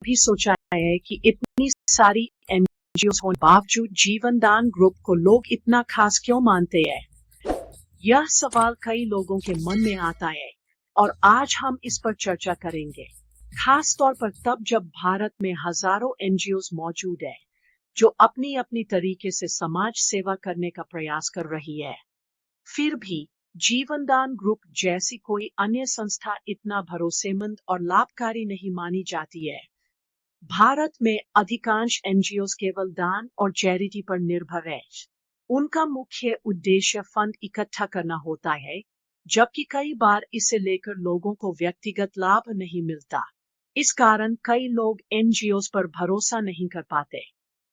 भी सोचा है कि इतनी सारी एनजीओ होने के बावजूद जीवन दान ग्रुप को लोग इतना खास क्यों मानते हैं? यह सवाल कई लोगों के मन में आता है और आज हम इस पर चर्चा करेंगे, खास तौर पर तब जब भारत में हजारों एनजीओ मौजूद है जो अपनी अपनी तरीके से समाज सेवा करने का प्रयास कर रही है। फिर भी जीवनदान ग्रुप जैसी कोई अन्य संस्था इतना भरोसेमंद और लाभकारी नहीं मानी जाती है। भारत में अधिकांश एनजीओ केवल दान और चैरिटी पर निर्भर है। उनका मुख्य उद्देश्य फंड इकट्ठा करना होता है, जबकि कई बार इसे लेकर लोगों को व्यक्तिगत लाभ नहीं मिलता। इस कारण कई लोग एनजीओ पर भरोसा नहीं कर पाते।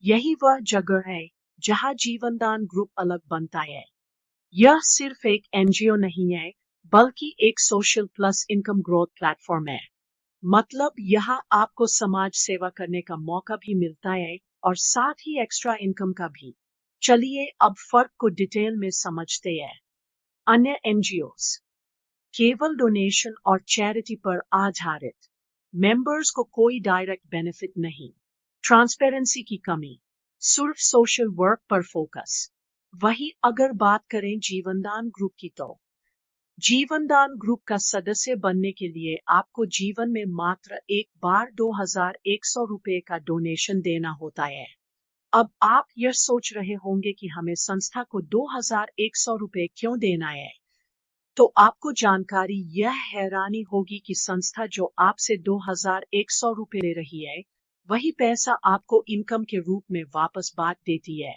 यही वह जगह है जहां जीवनदान ग्रुप अलग बनता है। यह सिर्फ एक एनजीओ नहीं है, बल्कि एक social plus income growth platform है। मतलब यहाँ आपको समाज सेवा करने का मौका भी मिलता है और साथ ही एक्स्ट्रा इनकम का भी। चलिए अब फर्क को डिटेल में समझते हैं। अन्य एनजीओस केवल डोनेशन और चैरिटी पर आधारित, मेंबर्स को कोई डायरेक्ट बेनिफिट नहीं, ट्रांसपेरेंसी की कमी, सिर्फ सोशल वर्क पर फोकस। वही अगर बात करें जीवनदान ग्रुप की तो जीवनदान ग्रुप का सदस्य बनने के लिए आपको जीवन में मात्र एक बार 2100 रुपए का डोनेशन देना होता है। अब आप यह सोच रहे होंगे कि हमें संस्था को 2100 रुपए क्यों देना है? तो आपको जानकारी यह हैरानी होगी कि संस्था जो आपसे 2100 रुपए ले रही है, वही पैसा आपको इनकम के रूप में वापस बांट देती है।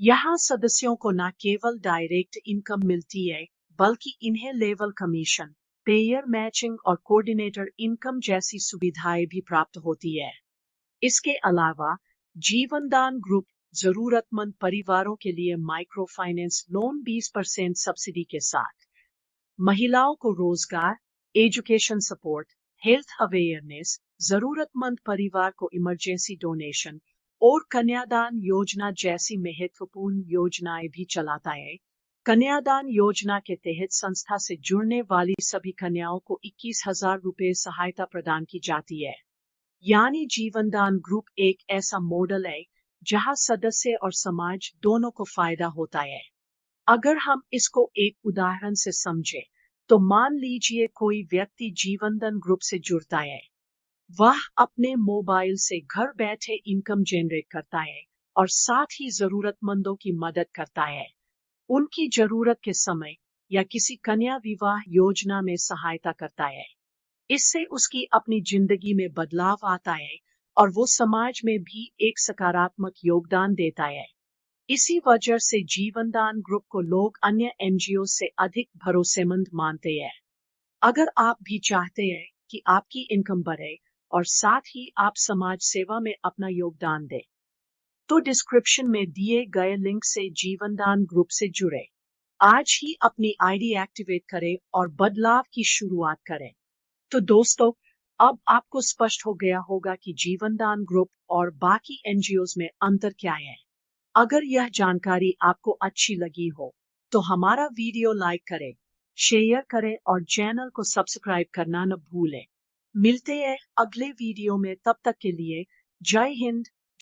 यहाँ सदस्यों को न केवल डायरेक्ट इनकम मिलती है, बल्कि इन्हें लेवल कमीशन, पेयर मैचिंग और कोऑर्डिनेटर इनकम जैसी सुविधाएं भी प्राप्त होती है। इसके अलावा जीवनदान ग्रुप जरूरतमंद परिवारों के लिए माइक्रो फाइनेंस लोन 20% सब्सिडी के साथ, महिलाओं को रोजगार, एजुकेशन सपोर्ट, हेल्थ अवेयरनेस, जरूरतमंद परिवार को इमरजेंसी डोनेशन और कन्यादान योजना जैसी महत्वपूर्ण योजनाएं भी चलाता है। कन्यादान योजना के तहत संस्था से जुड़ने वाली सभी कन्याओं को 21,000 रुपए सहायता प्रदान की जाती है। यानी जीवनदान ग्रुप एक ऐसा मॉडल है जहां सदस्य और समाज दोनों को फायदा होता है। अगर हम इसको एक उदाहरण से समझें, तो मान लीजिए कोई व्यक्ति जीवनदान ग्रुप से जुड़ता है। वह अपने मोबाइल से घर बैठे इनकम जनरेट करता है और साथ ही जरूरतमंदों की मदद करता है। उनकी जरूरत के समय या किसी कन्या विवाह योजना में सहायता करता है। इससे उसकी अपनी जिंदगी में बदलाव आता है और वो समाज में भी एक सकारात्मक योगदान देता है। इसी वजह से जीवनदान ग्रुप को लोग अन्य एनजीओ से अधिक भरोसेमंद मानते हैं। अगर आप भी चाहते हैं कि आपकी इनकम बढ़े और साथ ही आप समाज सेवा में अपना योगदान दें, तो डिस्क्रिप्शन में दिए गए लिंक से जीवनदान ग्रुप से जुड़े। आज ही अपनी आईडी एक्टिवेट करें और बदलाव की शुरुआत करें। तो दोस्तों, अब आपको स्पष्ट हो गया होगा कि जीवनदान ग्रुप और बाकी एनजीओज में अंतर क्या है। अगर यह जानकारी आपको अच्छी लगी हो, तो हमारा वीडियो लाइक करें, शेयर करें और चैनल को सब्सक्राइब करना न भूलें। मिलते हैं अगले वीडियो में, तब तक के लिए जय हिंद।